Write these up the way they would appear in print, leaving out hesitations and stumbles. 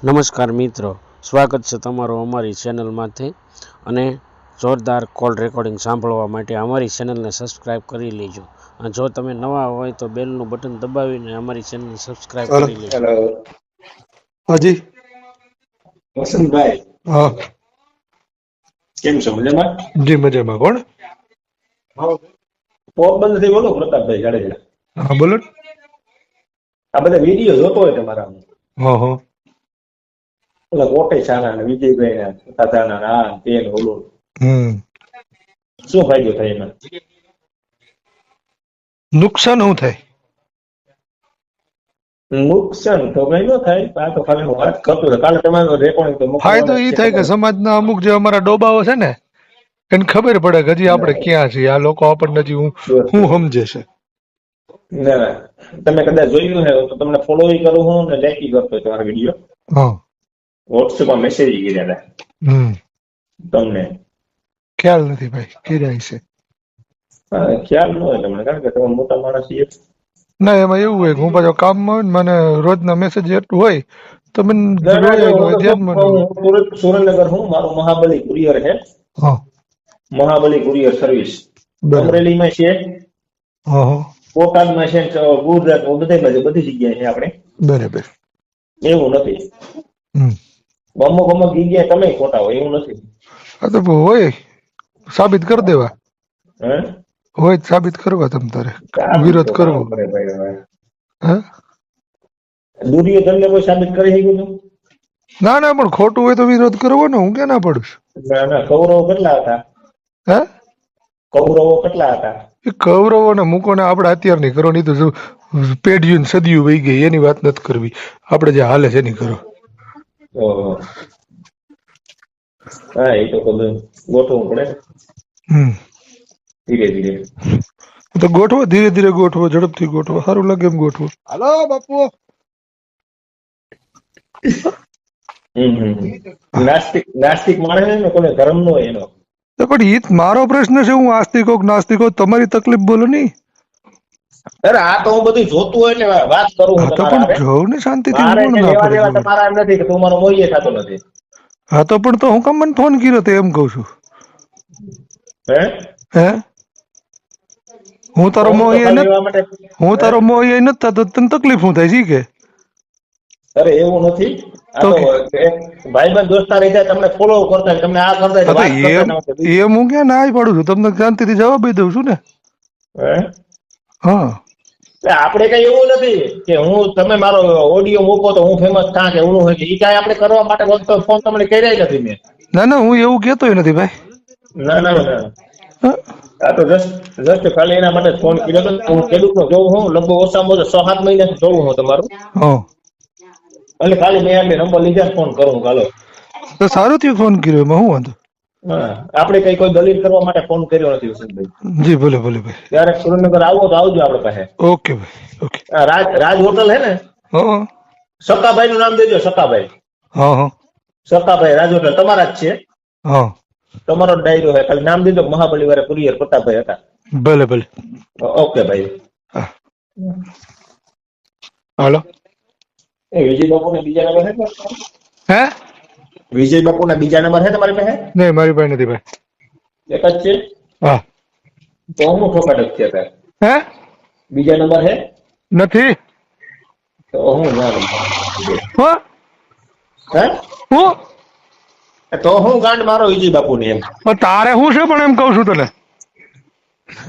નમસ્કાર મિત્રો, સ્વાગત છે તમારું અમારી ચેનલમાંથી. અને જોરદાર કોલ રેકોર્ડિંગ સાંભળવા માટે અમારી ચેનલને સબસ્ક્રાઈબ કરી લેજો. અને જો તમે નવા હોય તો બેલનું બટન દબાવીને અમારી ચેનલને સબસ્ક્રાઈબ કરી લેજો. હેલો હાજી વસંતભાઈ, હા કેમ છો? મજામાં? જી મજામાં. કોણ? પોરબંદરથી બોલો, પ્રતાપભાઈ જાડેજા. હા બોલો ને. આ બધા વિડીયો જોતો હોય તમારા, હા હા ઓલા કોટે છાના ને વિજયભાઈ ને તાતાના ને આ ને તે ને ઓલું, શું ફાયદો થાય એમાં? નુકસાન શું થાય? નુકસાન તો કઈ ન થાય. આ તો ખાલી હું વાત કરતો હતો. કાલે તમારો રેકોર્ડિંગ તો ફાયદો એ થાય કે સમાજના અમુક જે અમારા ડોબાઓ છે ને એને ખબર પડે કે હજી આપણે ક્યાં છીએ, આ લોકો આપણને હજી હું સમજે છે. ના ના, તમે કદાચ જોયું હે તો તમને ફોલો કરું હું ને લાઈક કરતો તમારો વિડીયો. હા વોટ્સએપમાં મેસેજ કર્યા હતા તમને. ખ્યાલ નથી ભાઈ, કિરાય છે. ખ્યાલ ન હોય તમને, કારણ કે તમે મોટા માણસ છીએ. ના એમાં એવું હોય કે હું પાછો કામમાં હોય ને મને રોજના મેસેજ એટલું હોય તો મને ધ્યાનમાં ન હોય. સુરેન્દ્રનગર હું, મારું મહાબલી કુરિયર છે. હા મહાબલી કુરિયર સર્વિસ અમરેલીમાં છે, હા બોટાદમાં છે, ગુજરાત બધી જગ્યાએ છે આપણે. બરાબર. એવું નથી અમુક જગ્યાએ તમે ખોટા હોય એવું નથી. હા તો હોય સાબિત કરી દેવા. હે હોય સાબિત કરવા તમ તારે વિરોધ કરવો. હા દુર્યોધન ને કોઈ સાબિત કરી શક્યું હતું? ના ના પણ ખોટું હોય તો વિરોધ કરવો ને, હું ક્યાં ના પડું છું. ના ના, કૌરવો કેટલા હતા? હે કૌરવો કેટલા હતા? એ કૌરવો ને મૂકો ને, આપણે અત્યારની કરો. નહીં તો પેઢીયું ને સદીયું વહી ગઈ એની વાત નથી કરવી, આપણે જે હાલે છે એની કરો. ઓહો, હા એ તો બધું ગોઠવવું પડે ધીરે ધીરે. તો ગોઠવો, ધીરે ધીરે ગોઠવો, ઝડપથી ગોઠવો, સારું લાગે એમ ગોઠવો. હાલો બાપુ. નાસ્તિક માણસ ને કોને ધર્મ નો હોય એનો. પણ એ મારો પ્રશ્ન છે, હું આસ્તિક હોઉં કે નાસ્તિક હોઉં, તમારી તકલીફ બોલો નહીં. અરે આ તો હું બધું જોતું હોય એટલે વાત કરું હું હા તો તમારા પણ હારે. જોવ ને શાંતિથી, મારે કોણ જે ના લેવા પડે દેવા જોવ. તમારા નથી કે તું મારો મોઈએ થતો નથી. હા તો પણ તો હું કામ મને ફોન કર્યો તો એમ કઉ છું. હે હે હું તારો ફોન તો મોહિયા ખાલી નથી, એવા માટે. હું તારો મોહિયા નથી થતો, તને તકલીફ શું થાય છે કે? અરે એવું નથી. આ તો તો ભાઈબંધ દોસ્તાર રહી જાય, તમને ફોલો કરતા હોય, તમને આ કરતા હોય, વાત કરતા હોય. એમ હું ક્યાં ના પાડું છું, તમને શાંતિથી જવાબ દઉં છું ને. હે હા આપણે કઈ એવું નથી કે હું તમે મારો ઓડિયો મૂકો તો હું ફેમસ થા કે એવું હોય કે એ કાંઈ આપણે કરવા માટે વખતો ફોન તમને કર્યા નથી મેં. ના ના, હું એવું કેતોય નથી ભાઈ. ના ના ના, હા આ તો જસ્ટ ખાલી એના માટે ફોન કર્યો હતો. હું ખેડૂતનો જોઉં હું, લગભગ ઓછામાં ઓછા 6-7 મહિનાથી જોઉં હું તમારું. હા એટલે ખાલી મેં આપણે નંબર લીધા ફોન કરું ચાલો. તો સારું થયું ફોન કર્યો, એમાં શું વાંધો? હા, આપણે કઈ કોઈ દલીલ કરવા માટે ફોન કર્યો નથી વસંતભાઈ. જી ભલે ભલે ભાઈ. ત્યારે સુરેન્દ્રનગર આવો તો આવજો આપણે પાસે. ઓકે ભાઈ ઓકે. રાજ હોટલ હે ને? હા સકાભાઈ નું નામ દેજો. સકાભાઈ. હા હા સકાભાઈ રાજ હોટલ તમારા જ છે. હા તમારો ડાયરો હે, ખાલી નામ દીધો. મહાબલી વાળા કુરિયર પ્રતાપભાઈ હતા. ભલે ભલે. ઓકે ભાઈ. હાલો. એ વિજય બાપુ ને બીજા નંબર છે? હે વિજય બાપુ ના બીજા નંબર છે તમારી પાસે? નહીં, મારી પાસે નથી ભાઈ. એક જ છે? હા. તો હું ઠોકાટ જ છે. હે બીજા નંબર છે? નથી. તો હું ના હો હે હું તો હું ગાંડ મારો વિજય બાપુ ને એમ. તારે શું છે પણ એમ કઉ છું તને.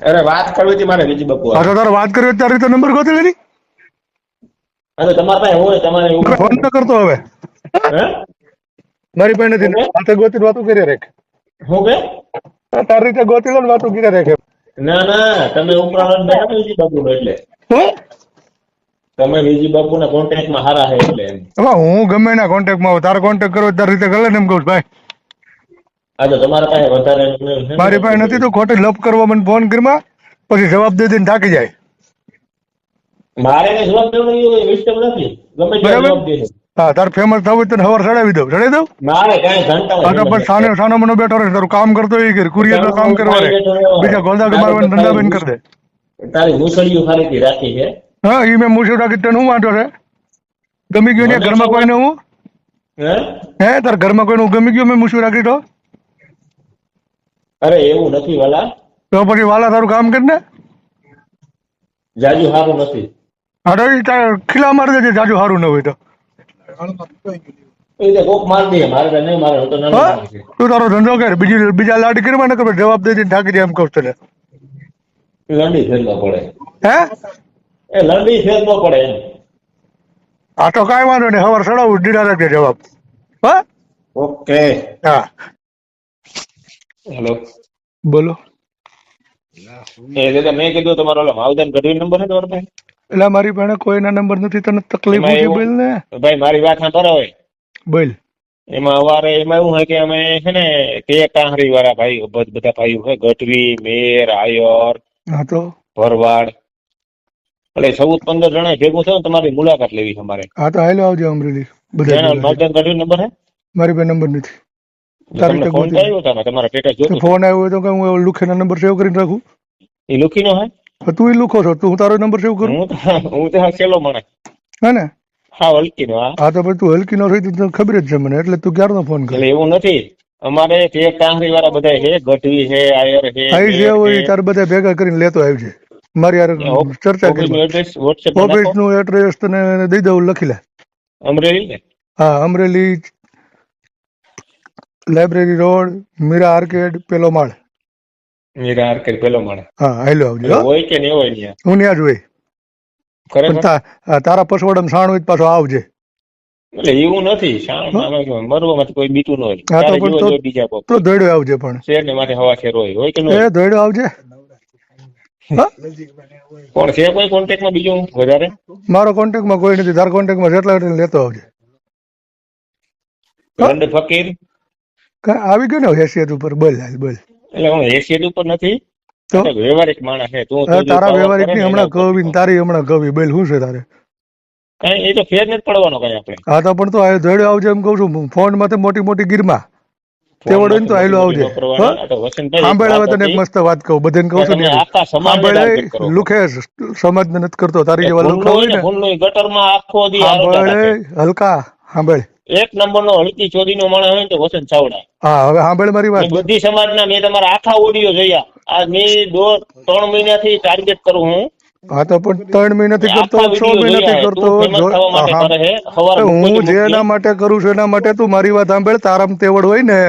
અરે વાત કરવી હતી મારે વિજય બાપુ. હા તો તારે વાત કરવી તારી રીતે નંબર ગોતી લેની. અને તમારા પાસે હોય, તમારે ફોન ન કરતો હવે. હે મારી પાસે નથી. હાથે ગોતી વાતો કરી રાખ. હું કે તારી રીતે ગોતી લો ને વાતો કરી રાખે. ના ના, તમે ઉપરાવટ બેઠા ને વિજય બાપુ એટલે. તમે વિજય બાપુ ના કોન્ટેક્ટ માં હારા છે એટલે એમ. હવે હું ગમે એના કોન્ટેક્ટમાં આવું, તારે કોન્ટેક્ટ કરવો તારી રીતે કરે ને એમ કહું ભાઈ. આ તો તમારા પાસે વધારે મારી પાસે નથી તો ખોટી લપ કરવા મને ફોન કરીમાં પછી જવાબ દઈ દઈને થાકી જાય. મારે કઈ જવાબ દેવાનો વિસ્ટમ નથી. ગમે ત્યારે જવાબ દે. હા તારે ફેમસ થવું તો હવાર ચડાવી દઉં, ચડાવી દઉં. મારે કઈ ઘંટા હા તો પણ સાનો મને બેઠો રહે, તારું કામ કરતો એ કરે, કુરિયર નું કામ કરવા રે, બીજા ગોલદા મારવાનું ધંધા બંધ કરી દે. તારી મુસળીઓ ખાલી રાખી છે. હા એ મેં મૂછું રાખી તને શું વાંધો છે? ગમી ગયું ને ઘરમાં કોઈને હું હે હે તાર ઘરમાં કોઈનું ગમી ગયું મેં મૂછું રાખી તો અરે એવું નથી વાલા, તો પછી વાલા તારું કામ કર ને. જાજુ સારું નથી. અરે ખીલા મારી દેજે જાજુ સારું ન હોય તો. એ રીતે કોક માર દે, મારે તો નહીં મારે, હું તો નાનો હા માણસ છું. તું તારો ધંધો કર, બીજા લાડ કરવા ને ખબર જવાબ દેજે ઠાકી દે એમ કહું તને. લંડી ફેરવો પડે, હે એ લંડી ફેરવો પડે એમ. આ તો કાંઈ વાંધો નહીં, સવાર સડાવું દીધા રાખજે જવાબ. હા ઓકે. હા હેલો, બોલો. એ રીતે મેં કીધું તમારો ઓલો માવદાન ગઢવી નંબર છે તમારા પાસે? એટલે મારી પાસે કોઈના નંબર નથી, તને તકલીફ એમાં છે એવું- બોલ ને. ભાઈ મારી વાત સાંભળો હોય. બોલ. એમાં અવારે એમાં એવું હોય કે અમે છે ને તે કાંહરી વાળા ભાઈ બધા ભાઈઓ હોય, ગઢવી, મેર, આયર, હા તો ભરવાડ, એટલે 14-15 જણા ભેગું થયું, તમારી મુલાકાત લેવી છે અમારે. હા તો હાલો આવજો અમરેલી બધા જેના ભેગા. માવદાન ગઢવી નંબર છે? મારી પાસે નંબર નથી. તારી તમને તક ફોન નથી. કર્યો હતો ને, તમારા સ્ટેટસ તો જોતું ફોન આવ્યો હોય તો કે હું લુખેના નંબર સેવ કરીને રાખું. એ લુખીનો હે? તું લુખો છો, તું તારો નંબર સેવ કરું હું તો હા સેલો માણસ, હે ને. હા હલકીનો. હા હા તો પછી તું હલકી નો થઈ તો તને ખબર જ છે મને, એટલે તું ક્યારનો ફોન કરે. એટલે એવું નથી, અમારે તે કાંહરી વાળા બધા છે, ગઢવી છે, આયર છે, આવી જે મેર હોય છે. તાર બધા ભેગા કરીને લેતો આવજે. મારી યાર ચર્ચા ઓફિસનું કરી. એડ્રેસ WhatsApp ઓફિસ નાખો. નું એડ્રેસ તને દઈ દઉં, લખી લે. અમરેલી ને? હા Amreli, library road, Meera arcade, પેલો માળ. મીરા આર્કેડ પેલો માણસ. હા હાલો આવજો. એટલે હો. હોય કે નહીં હોય ત્યાં? હું ત્યાં જ હોય, પણ ખરેખર? તારા પસવાડમ સાણ હોય તો પાછો આવજે. એટલે એવું નથી, મરવામાંથી કોઈ બીતું ન હોય. હા તો તારે પણ જેવો જોઈએ બીજા કોક તો ધોડ્યો આવજે પણ. શેર ને માથે હવા શેર હોય કે ન એ હોય? ધોડ્યો આવજે. હા કોણ છે કોઈ કોન્ટેક્ટમાં બીજું વધારે? મારો કોન્ટેક્ટમાં કોઈ નથી, તારા કોન્ટેક્ટમાં જેટલા હોય એટલા લેતો આવજે. હા? લંડે ફકીર? આવી ગયો ને હેસિયત ઉપર, બોલ હાલ બોલ. એટલે હું હેસિયત ઉપર નથી, તો આ તો વ્યવહારિક માણસ છે. તું તારા power વ્યવહારિક કરે ની ને હમણાં એના ઉપર. કવિ ને તારી હમણાં કવિ, બોલ શું છે તારે. કાંઈ એ તો ફેર નથી પડવાનો કઈ આપણે. હા તો પણ તો ધોડ્યો આવજે એમ કઉ છું. ફોન માં મોટી મોટી ગીરમાં તેવડ હોય ને તો હાલો આવજે. વાપરવાના. આ તો વસંતભાઈ એક સાંભળ હવે વાત તને એક હતી મસ્ત વાત કહું, બધાને કહું કે છું તમે ને. આખા સમાજને ટાર્ગેટ કરો. સાંભળે લુખે સમાજને નથી કરતો, તારી એ જેવા ભૂલનું લુખા હોય હોય ને, ને. ભૂલનું ગટરમાં આખો દી આરોટા રાખે. સાંભળે હલકા, સાંભળ. એક નંબરનો હલકી ચોરીનો માણસ હોય ને તો વસંત ચાવડા. હા હવે સાંભળ મારી વાત. મેં બધી સમાજના મેં તમારા આખા ઓડિયો જોયા. આ મેં 3 મહિનાથી ટાર્ગેટ કરું હું. હા તો પણ 3 મહિનાથી કરતો, આખા 6 વિડીયો મહિનાથી જોયા. કરતો. તું ફેમસ થવા માટે કરે છે. સવારે હું મૂકજે. જેના માટે કરું છું એના માટે તું મારી વાત સાંભળ. તારામ તેવડ હોય ને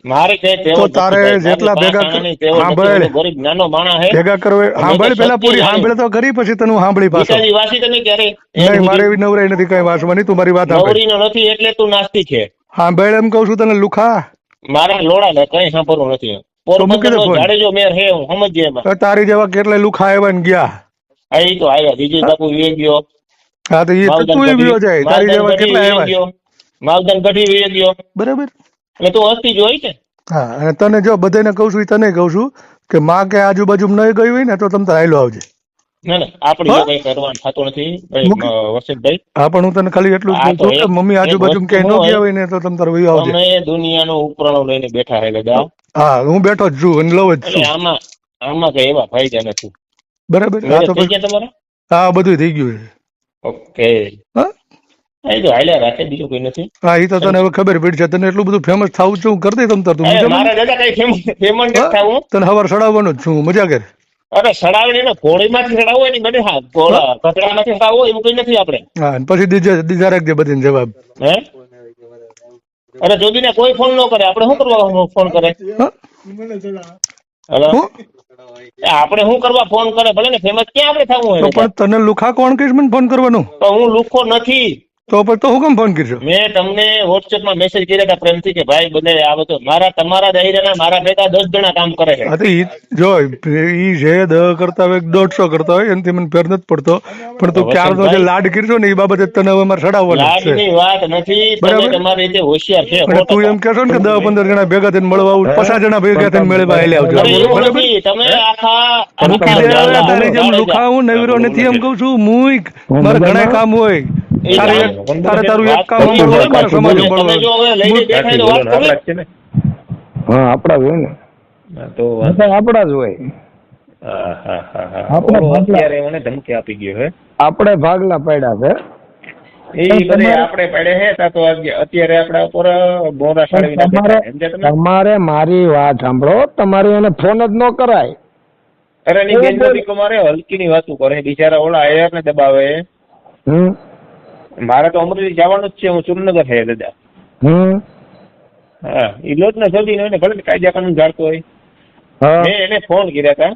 મારે કઈ તો તેવડ તારે નથી ભાઈ. જેટલા મારી ભેગા પાસે આનાની તેવડ નથી. સાંભળ, હું ગરીબ નાનો માણસ હે. ભેગા કરવા સાંભળ, પેલા પૂરી સાંભળ તો કરી, પછી તને હું સાંભળી પાછો. ગીતાજી વાંચી તમે ક્યારે? નહીં મારે એવી નવરાઈ નથી કઈ વાંચવાની, તું મારી વાત સાંભળ. નવરીનો નથી એટલે તું નાસ્તિક છે. સાંભળ એમ કઉ છું તને લુખા. મારા લોડા ને કઈ સાંભળવું નથી. તો મૂકી દે પોરબંદરનો ફોન. જાડેજો મેર હે, હું સમજીએ એમાં. તારી જેવા કેટલાય લુખા આવ્યા ને ગયા. આ ઈ તો આવ્યા. વિજય બાપુ વી ગયો. હા તો એ તો માવદાન તું ગઢવી વિયો જાય, તારી માવદાન જેવા ગઢવી કેટલા વી આવ્યા છે. ગયો. માવદાન ગઢવી વી ગયો. બરાબર. એટલે તું હસ્તી જ હોય કે? હા અને તને જો બધાને કહું છું, તને કહું છું કે માં કે આજુબાજુ નહીં ગઈ હોય ને તો તમે તાર હાલો આવજે. ના ના, આપણે જો કઈ કરવાનું થતું નથી ભાઈ વસંતભાઈ. હા પણ હું તને ખાલી એટલું જ આ કહું તો છું કે એક- મમ્મી એક આજુબાજુ વસ્તુ ક્યાંય ન હોય, ગયા હોય ને તો તમે તાર વયો આવજે. તમે દુનિયાનું ઉપકરણો લઈને બેઠા હે બધા. હા હું બેઠો જ છું અને લઉં જ એટલે છું. આમાં કઈ એવા ફાયદા નથી. બરાબર. હા મેરેજ તો થઈ ગયા તમારા? હા બધું થઈ ગયું છે. ઓકે. હા એ તો હાલ્યા રાખે, બીજું કઈ નથી. હા એ તો તને હવે ખબર પડી છે. તને એટલું બધું ફેમસ થવું છું કરી દઈ તમ તાર તું અરે મજા મારા દાદા કઈ ફેમસ નથી થવું. તને હવાર સડાવવાનો જ છું, મજા કર. અરે સડાવણી ને ઘોડીમાંથી સડાવવો એની બને. હા ઘોડા કચડામાંથી સડાવવો એવું કઈ નથી આપણે. હા અને પછી દીજા રાખજે બધાને જવાબ. હે અરે જોગીને કોઈ ફોન ન કરે, આપણે શું કરવા ફોન કરે? હા? હેલો, હું? આપણે શું કરવા ફોન કરે? ભલે ને ફેમસ ક્યાં આપણે થવું તો હોય? પણ તને લુખા કોણ કહીશ મને ફોન કરવાનો? તો હું લુખો નથી. તો પછી તો હું કેમ ફોન કરશો? મેં તમને વોટ્સએપમાં મેસેજ કર્યા હતા પ્રેમથી કે ભાઈ બધા આવે તો તમારા દાયરાના મારા ભેગા 10 જણા કામ કરે છે. હા તો જો ઈ જે 10 કરતા હોય 150 કરતા હોય એનાથી મને ફેર નથી પડતો, પણ તું ક્યારનો જે લાડ કર્યો ને એ બાબતે તને હવે મારે સડાવવાનો જ છે. લાડની વાત નથી. તમે બરાબર. તમારી રીતે હોશિયાર છે. અને તું એમ કહેશો ને કે 10-15 જણા ભેગા થઈને મળવા આવું, 50 જણા ભેગા થઈને મેળવા આલે આવજો. અરે એવું બરાબર. નથી. તમે આખા મૂકી દે હવે, તને જેમ લુખા હું નવીરો નથી એમ કઉ છું. મુઈક મારે ઘણા કામ હોય. તારે તારું એક કામ મળવું હોય, મારે સમાજ તમે મળવું જો હવે લઈને બેઠા તો વાત કરવી. હા આપડા જ હોય ને, તો આપડા જ હોય. અત્યારે મને ધમકી આપી ગયો હે. આપણે ભાગલા પડ્યા છે. એ બધે આપણે પડે હે તા તો અત્યારે આપણા ઉપર બોરા સાળવીના બેઠા છે. સમજ્યા તમે? તમારે મારી વાત સાંભળો, તમારે એને ફોન જ ન કરાય. અરે ની બેન દીકો મારે હલકીની વાતું કરે બિચારા ઓલા આયર ને દબાવે. મારે તો અમરેલી જવાનું જ છે, હું સુરનગર છે દાદા. હા એ લોટ ને શોધી ને ભલે કાયદા કાનૂન જાણતો હોય. મેં એને ફોન કર્યા હતા.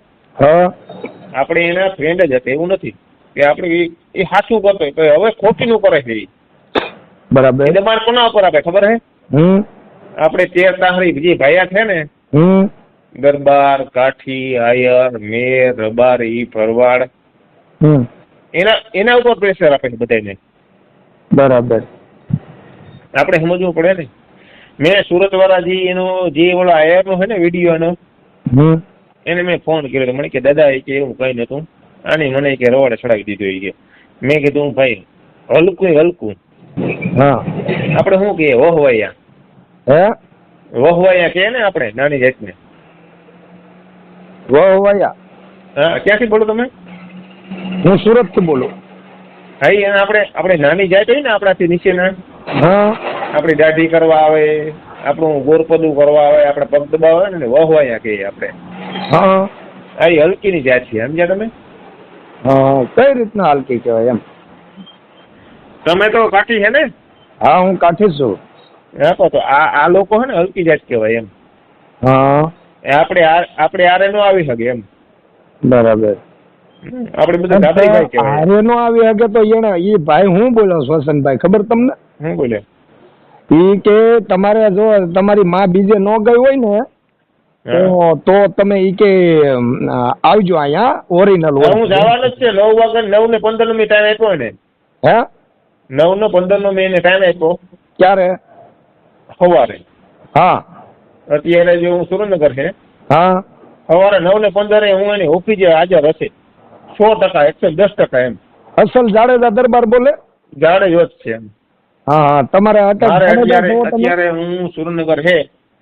આપણે એના ફ્રેન્ડ જ હતા, એવું નથી કે આપણે એ સાચું કરતો હવે ખોટી નું કરે છે. બરાબર. દબાણ કોના ઉપર આપે ખબર હે? આપણે 13 તાહરી જે ભાઈયા છે ને, દરબાર, કાઠી, આયર, મેર, રબારી, ભરવાડ, એના ઉપર પ્રેશર આપે છે બધાને. બરાબર. આપણે સમજવું પડે ને. મેં સુરત વાળા એનો જે ઓલો આયર નો છે ને વિડીયો એનો, એને મેં ફોન કર્યો મને કે દાદા એ કે એવું કઈ નતું, આની મને કે રવાડે ચડાવી દીધું એ કે. મેં કીધું ભાઈ હલકું આપણે શું કહીએ વહવાયા કે ને આપણે નાની જાતને વહવાયા. હા ક્યાંથી બોલો તમે? હું સુરત થી બોલું. હા આપણે નાની જાત હોય ને આપણાથી નીચેના, આપણી દાઢી કરવા આવે, આપણું ગોરપદું કરવા આવે, આપણે પગ દબાવે ને વહવાયા કહીએ આપણે. હા એ હલકીની જાત છે. સમજ્યા તમે? કઈ રીતના હલકી કહેવાય એમ? તમે તો કાઠી છે ને? હા હું કાઠી છું. હા તો આ લોકો છે ને હલકી જાત કહેવાય એમ. આપણે આરે નો આવી શકે એમ. બરાબર. આપણે બધા દાદરી ભાઈ કહેવાય. આરે નો આવી શકે તો એને એ ભાઈ હું બોલ્યો શ્વસનભાઈ ખબર તમને? હું બોલે ઈ કે તમારે જો તમારી માં બીજે ન ગઈ હોય ને તો તમે ઈ કે આવજો અહીંયા ઓરિજિનલ. હું જવાનું જ છે 9 વાગે 9:15 નો ટાઈમ આપ્યો ને. હે 9:15 મેં એને ટાઈમ આપ્યો. ક્યારે? સવારે. હા અત્યારે જે હું સુરેન્દ્રનગર છે, હા સવારે 9:15 હું એની ઓફિસે હાજર હશે 100%, 110% એમ. અસલ જાડેજા દરબાર બોલે? જાડેજો જ છે એમ. હા તમારે અત્યારે હું સુરેન્દ્રનગર છે.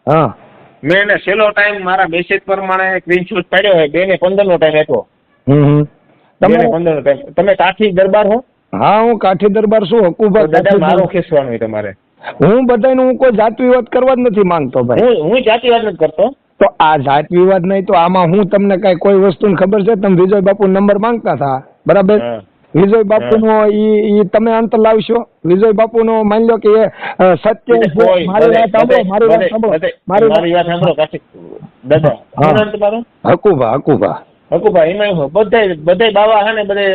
હા મેં એને છેલ્લો ટાઈમ મારા મેસેજ પ્રમાણે સ્ક્રીનશોટ પાડ્યો હોય 2:15 નો ટાઈમ આપ્યો. 2:15 નો ટાઈમ. તમે કાઠી દરબાર હો? હા હું કાઠી દરબાર છું. હકુભા દાદા મારો ખેસવાનું હોય તમારે. હું બધાનું હું કોઈ જાત વિવાદ કરવા જ નથી માંગતો ભાઈ. હું જાતિ વાત નથી કરતો. તો આ જાત વિવાદ નહીં તો આમાં હું તમને કઈ કોઈ વસ્તુની ખબર છે? તમે વિજય બાપુ નંબર માંગતા હતા બરાબર? વિજય બાપુ નો ઈ તમે અંત લાવશો? વિજય બાપુ નો માની લો કે સત્ય. મારી વાત સાંભળો કાઠી દાદા. હકુભા એમાં બધા બાવા છે ને બધે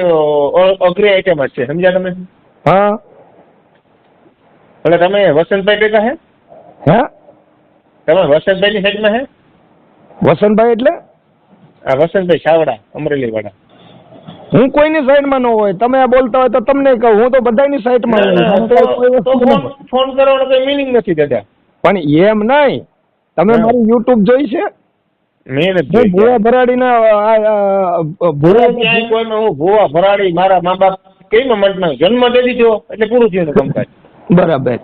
અઘરી આઈટમ જ છે. સમજ્યા તમે? હા એટલે તમે વસંતભાઈ ભેગા હે? તમે વસંતભાઈ ની સાઈડમાં હે? વસંતભાઈ એટલે? આ વસંતભાઈ સાવડા અમરેલી વાળા. હું કોઈની સાઈડમાં ન હોય. તમે બોલતા હોય તો તમને કહું, હું તો બધાની સાઈડમાં હોય. ફોન કરવાનો કોઈ મિનિંગ નથી દાદા. પણ એમ નહીં, તમે મારી યુટ્યુબ જોઈ છે? મેં નથી. ભૂવા ભરાડીના ભૂવા ભરાડી મારા મા બાપ કઈ મનમાં જન્મ દે દીધો એટલે પૂરું થયું કામકાજ. બરાબર.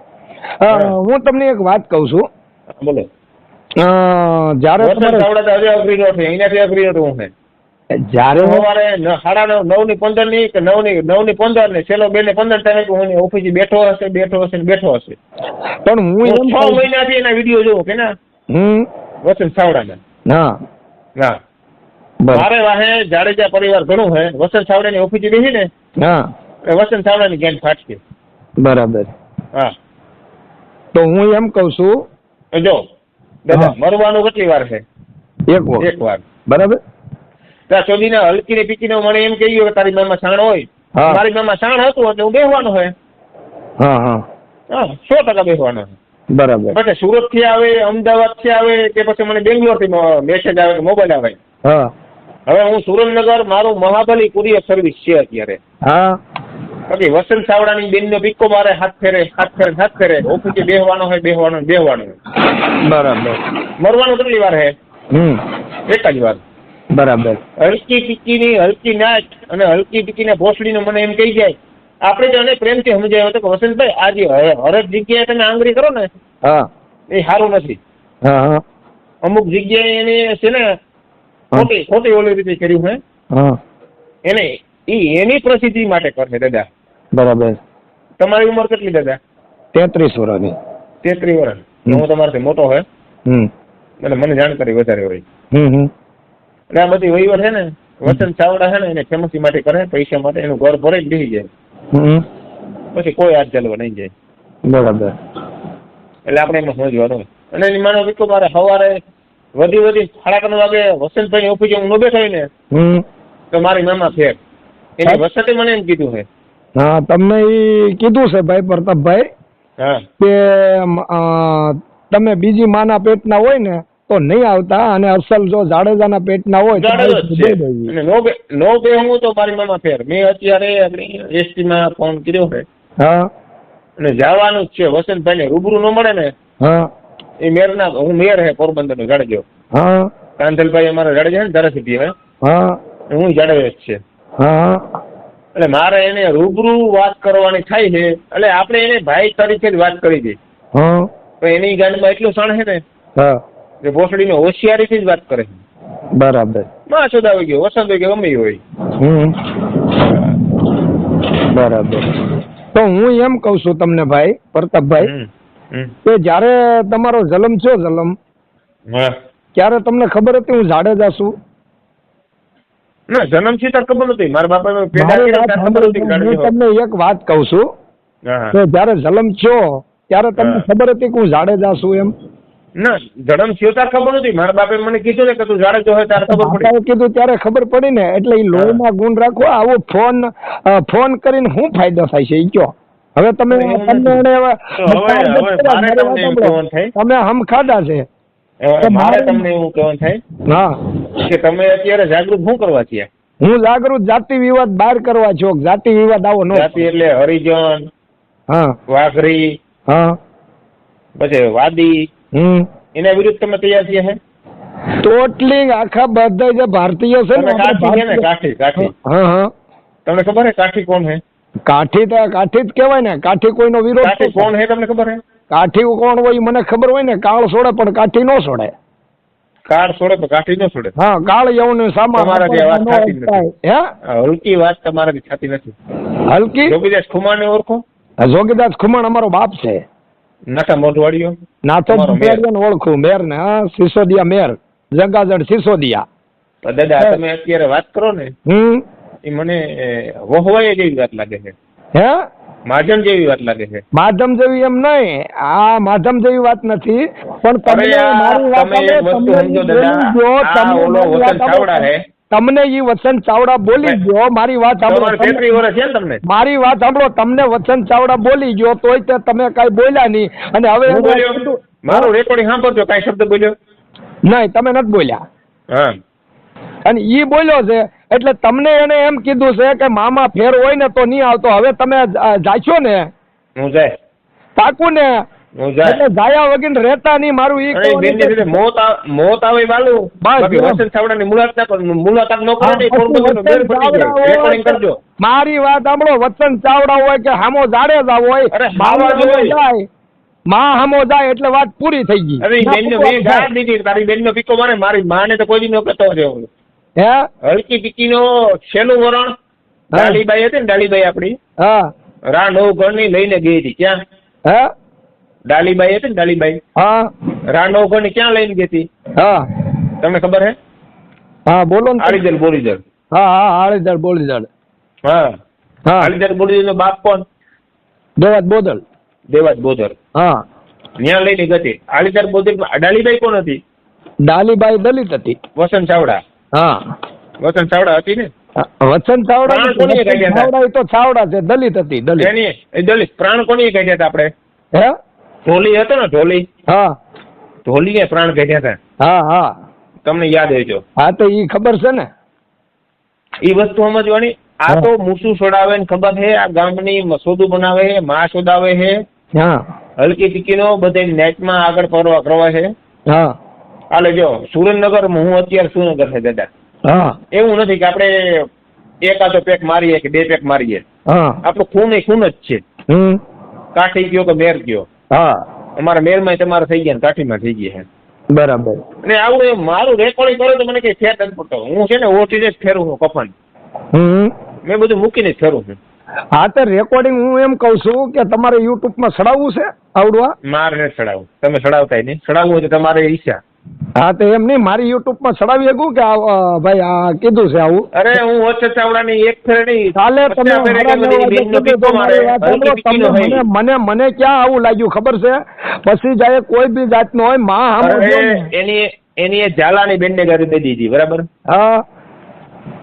હું તમને એક વાત કહું છું. બોલો. જયારે એનાથી અઘરી હતું હું જયારે સવારે 9:15 ની કે 9:15 ને છેલ્લો 2:15 ટાઈમે હું ઓફિસે બેઠો હશે. પણ હું 6 મહિનાથી એના વિડીયો જોઉં કે ના વસંત સાવડાના. ના મારે વાહે જાડેજા પરિવાર ઘણું હે. વસંત સાવડાની ઓફિસે બેસી ને વસંત સાવડાની ગેંગ ફાટશે. બરાબર. હા તો હું એમ કઉ છું જો દાદા મરવાનું કેટલી વાર છે? એક વાર. બરાબર. ત્યાં ચોદીને હલકી ને પીકી મને એમ કહ્યું કે તારી મામા સાણ હોય. મારી મામા સાણ હતું એટલે હું બેસવાનો હોય. 100% બેસવાનો છે. બરાબર. પછી સુરત થી આવે, અમદાવાદ થી આવે કે પછી મને બેંગ્લોર થી મેસેજ આવે કે મોબાઈલ આવે. હવે હું સુરેન્દ્રનગર મારું મહાબલી કુરિયર સર્વિસ છે અત્યારે. બાકી વસંત સાવડાની બેન નો પીકો મારે હાથ ફેરે ઓફિસે બેસવાનો હોય. બરાબર. મરવાનું કેટલી વાર હે? એક જ વાર. બરાબર. હલકી ટીકીની હલકી નાચ અને હલકી ટીકીના ભોસડીનો મને એમ કહી જાય. આપણે તો એને પ્રેમથી સમજાયો હતો કે વસંતભાઈ આજે હરેક જગ્યાએ તમે આંગળી કરો ને એ સારું નથી. અમુક જગ્યાએ એને છે ને ખોટી ઓલી રીતે કર્યું હે એને એની પ્રસિદ્ધિ માટે કરશે દાદા. બરાબર. તમારી ઉંમર કેટલી દાદા? 33 વર્ષની. 33 વર્ષ. હું તમારાથી મોટો હોય એટલે મને જાણકારી વધારે હોય. એટલે આ બધી વહીવટ છે ને વસંત ચાવડા છે ને એને ફેમસી માટે કરે, પૈસા માટે, એનું ઘર ભરે જ બેસી જાય, પછી કોઈ હાથ ચાલવા નહીં જાય. બરાબર. એટલે આપણે એમાં સમજવાનું. અને એની માનો કે મારે સવારે વધી 3:30 વાગે વસંતભાઈ ઓફિસે હું ન બેઠો હોય ને તો મારી મામા ફેર એની વસંતે મને એમ કીધું છે. હા, તમને એ કીધું છે ભાઈ પ્રતાપભાઈ કે તમે બીજી માના પેટના હોય ને તો નહીં આવતા, અને અસલ જો જાડેજાના પેટના હોય નો બે હું તો મારી મામા ફેર. મેં અત્યારે એસટી માં ફોન કર્યો છે અને જવાનું જ છે. વસંતભાઈ ને રૂબરૂ ન મળે ને એ મેર ના, હું મેર હે પોરબંદર નો જાડેજો. કાંધલભાઈ અમારા જાડેજા ને ધારાસભ્ય હે, હું જાડેજો જ છે. એટલે મારે એને રૂબરૂ વાત કરવાની થાય છે. એટલે આપણે એને ભાઈ તરીકે જ વાત કરી દઈએ. તો એની ગાડીમાં એટલું સણ છે ને કે ભોસડી ને હોશિયારીથી જ વાત કરે છે. બરાબર. માં સુદ આવી ગયો, વસંત હોય કે ગમે હોય. બરાબર. તો હું એમ કઉ છું તમને ભાઈ પ્રતાપભાઈ કે જયારે તમારો જન્મ થયો ત્યારે તમને ખબર હતી હું જાડેજા છું? ના, જન્મ થી તાર ખબર નથી. મારા બાપા તમને એક વાત કઉ છું કે જયારે જન્મ થયો ત્યારે તમને ખબર હતી કે હું જાડેજા છું એમ? ના, જન્મ થયો તાર ખબર નથી. મારા બાપે મને કીધું ને કે તું જાડેજો હોય તારે ખબર પડી. કીધું ત્યારે ખબર પડી ને. એટલે એ લોહીમાં ગુણ રાખો. આવો ફોન કરીને શું ફાયદો થાય છે એ કયો? હવે તમે હમ ખાધા છે. મારે તમને એવું કહેવાનું થાય કે તમે અત્યારે જાગૃત શું કરવા છીએ? હું જાગૃત જાતિ વિવાદ બહાર કરવા છો. જાતિ વિવાદ આવો નો. જાતિ એટલે હરિજન, વાઘરી, પછી વાદી, એના વિરુદ્ધ તમે તૈયાર છીએ? હે ટોટલી આખા બધા જે ભારતીય છે ને કાઠી છે ને, કાઠી તમને ખબર હે કાઠી કોણ હે? કાઠી તો કાઠી જ કહેવાય ને. કાઠી કોઈનો વિરોધ. કાઠી કોણ હે તમને ખબર હે? કાઠી કોણ હોય મને ખબર હોય ને. કાળ છોડે પણ કાઠી નો છોડે. કાળ છોડે પણ કાઠી નો છોડે. હા, કાળ યવન સામા. તમારાથી વાત થતી નથી. હલકી વાત તમારાથી થતી નથી. હલકી? જોગીદાસ ખુમાણ ને ઓળખો? જોગીદાસ ખુમાણ અમારો બાપ છે. નાથા મોઢવાડીઓ? નાથો મોઢવાડીઓ ઓળખું. મેર ને સિસોદિયા મેર, જગાજડ સિસોદિયા. દાદા તમે અત્યારે વાત કરો ને એ મને વહોવાય જેવી વાત લાગે છે. હે? માધ્યમ જેવી વાત લાગે છે. માધ્યમ જેવી એમ નહીં. આ માધ્યમ જેવી વાત નથી. પણ તમને ઈ વસંત ચાવડા બોલી ગયો. મારી વાત સાંભળો. મારી વાત સાંભળો. તમને વસંત ચાવડા બોલી ગયો તોય તે તમે કઈ બોલ્યા નહીં. અને હવે મારું રેકોર્ડિંગ સાંભળજો. કઈ શબ્દ બોલ્યો નહીં? તમે નથી બોલ્યા. અને ઈ બોલ્યો છે એટલે તમને એને એમ કીધું છે કે મામા ફેર હોય ને તો નહીં આવતો. હવે તમે જાશો ને? હું જાય પાકું ને? એટલે જાયા વગર રહેતા નહીં. મારું ઈ મોત આવે વાલું. વસંત ચાવડાની મુલાકાત ન કરજો. મારી વાત સાંભળો. વસંત ચાવડા હોય કે હામો જાડેજા હોય, માં હામો જાય એટલે વાત પૂરી થઈ ગઈ. તારી બેન નો પીકો મારે. મારી માને તો કોઈ નો કહેતો રહ્યો. હે? હલકી પીકી નો છેલ્લું વરણ ડાલીબાઈ હતી ને, ડાલીબાઈ આપડી રા નવઘણ ની લઈને ગઈ હતી. ક્યાં? હે? ડાલીબાઈ હતી ને, ડાલીબાઈ રા નવઘણ ની ક્યાં લઈને ગઈ હતી? તમને ખબર હે? હા, બોલો ને. આળીદળ બોલીદળ. આળીદળ બોલીદળ. આળીદળ બોલીદળ નો બાપ કોણ? દેવાજ બોદલ. દેવાજ બોદર. ન્યા લઈને ગઈ. આળીદળ બોદર. ડાલીબાઈ કોણ હતી? ડાલીબાઈ દલિત હતી. વસંત ચાવડા. વસંત ચાવડા હતી ને? વસંત ચાવડા તો ચાવડા છે. દલિત હતી. દલિત. પ્રાણ કોની કાઢ્યા હતા આપણે? હે? ઢોલી હતો ને, ઢોલી. ઢોલી ને પ્રાણ કાઢ્યા હતા. તમને યાદ હોય જો? હા, તો ઈ ખબર છે ને. ઈ વસ્તુ સમજવાની. આ તો મૂસું છોડાવે ને ખબર છે. આ ગામની મસોદું બનાવે છે, માં શોધાવે છે. હલકી પીકી નો બધે નેટમાં આગળ કરવા છે. હાલે જો સુરેન્દ્રનગર હું અત્યારે સુરેન્દ્રનગર છે દાદા. એવું નથી કે આપણે એકાદો પેક મારીએ કે 2 પેક મારીએ. આપણું ખૂન ખૂન જ છે. કાઠી કયો કે મેર કયો. અમારા મેરમાં તમારે થઈ ગયા, કાઠીમાં થઈ ગયા છે. બરાબર. અને આવું મારું રેકોર્ડિંગ કરો તો મને કઈ ફેર નથી પડતો. હું છે ને ઓટી જ ફેરું છું કફન. મેં બધું મૂકીને જ ફેરું છું. હા તો રેકોર્ડિંગ હું એમ કહું છું કે તમારે યુટ્યુબ માં ચડાવવું છે આવડવા? મારે નથી ચડાવવું, તમે ચડાવતા નહીં. ચડાવવું હોય તો તમારે ઈચ્છા. હા તો એમ નહીં, મારી યુટ્યુબ માં ચડાવી શકું કે ભાઈ આ કીધું છે આવું? અરે હું વચ્ચે ચાવડાની એક ફેર નહીં, કાલે તમે 50 ફેરે કે બધી બેનનો પીકો મારે, હલકી પીકીનો હોય. મને ક્યાં આવું લાગ્યું ખબર છે? પછી જાય કોઈ બી જાતનો હોય માં અરે સામું જોઉં ને. એની એ ઝાલાની બેનને કરી દઈ દીધી, બરાબર? હા.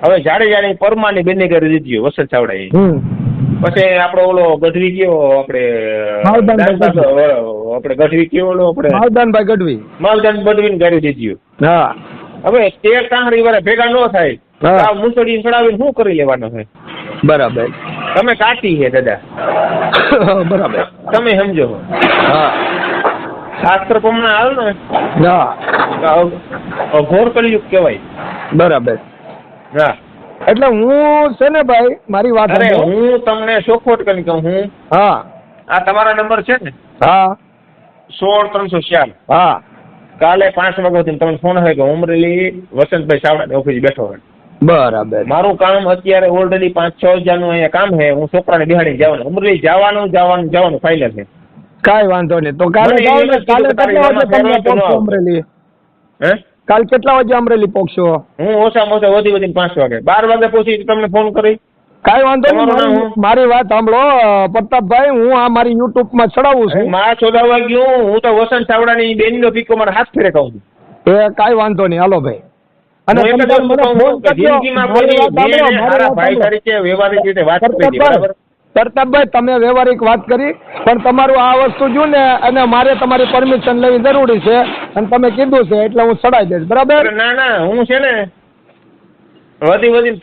હવે જાડેજાની પરમાની બેનને કરી દીધી વસંત ચાવડાએ. પછી આપણો ઓલો ગઢવી કયો આપણે ગઢવી કયો ઓલો આપણે માલદાનભાઈ ગઢવી, માલદાન ગઢવીને કરી દીધી. હા. હવે તે કાંકરી વાળા ભેગા ન થાય, હા. આ મુસળી ચડાવીને શું કરી લેવાનો છે? બરાબર. તમે કાઢી છે દાદા, બરાબર. તમે સમજો. હા. શાસ્ત્ર પ્રમાણે હાલ ને, હા. અઘોર કલયુગ કહેવાય. બરાબર. હા. એટલે હું છે ને ભાઈ મારી વાત અરે સાંભળો. હું તમને ચોખવટ કરી કહું, હું હા. આ તમારા નંબર છે ને હા. 16-304. હા. કાલે 5 વાગ્યાથી તમને ફોન હોય કે અમરેલી વસંતભાઈ ચાવડા ઓફિસ બેઠો હોય. બરાબર. મારું કામ અત્યારે ઓલરેડી 5-6 હજારનું અહીંયા કામ છે. હું છોકરાને બિહાડી જવાનું, અમરેલી જવાનું ફાઇનલ છે. કાંઈ વાંધો નહીં. તો કાલે મને જાઓ એમ ને, જ કાલે કીધું કેટલા વાગે તારી તમે એમાં પહોંચશો અમરેલી? હે? કાલ કેટલા વાગે અમરેલી પહોંચશો? હું ઓછામાં ઓછા વધીને 5 વાગે, 12 વાગે પહોંચી તમને ફોન કરી. કાંઈ વાંધો નહીં. તમારું નામ? મારી વાત સાંભળો પ્રતાપભાઈ, હું આ મારી યુટ્યુબ માં ચડાવું છું. માં ચોદાવા ગયું, હું તો વસંત ચાવડાની બેનનો પીકો મારા હાથ ફેરે કહું છું. એ કાંઈ વાંધો નહીં, હાલો ભાઈ. અને હું એક જ તમે વસ્તુ મને કહું ફોન કે કરજો. જિંદગીમાં મારી કોઈ વાત સાંભળો, બેન મારી હારા વાત ભાઈ સાંભળો. તરીકે વ્યવહારિક રીતે વાત કરી હતી, બરાબર? પ્રતાપભાઈ તમે વ્યવહારિક વાત કરી, પણ તમારું આ વસ્તુ જો ને, અને મારે તમારી પરમિશન લેવી જરૂરી છે, અને તમે કીધું છે એટલે હું ચડાવી દઈશ, બરાબર? ના હું છે ને વધી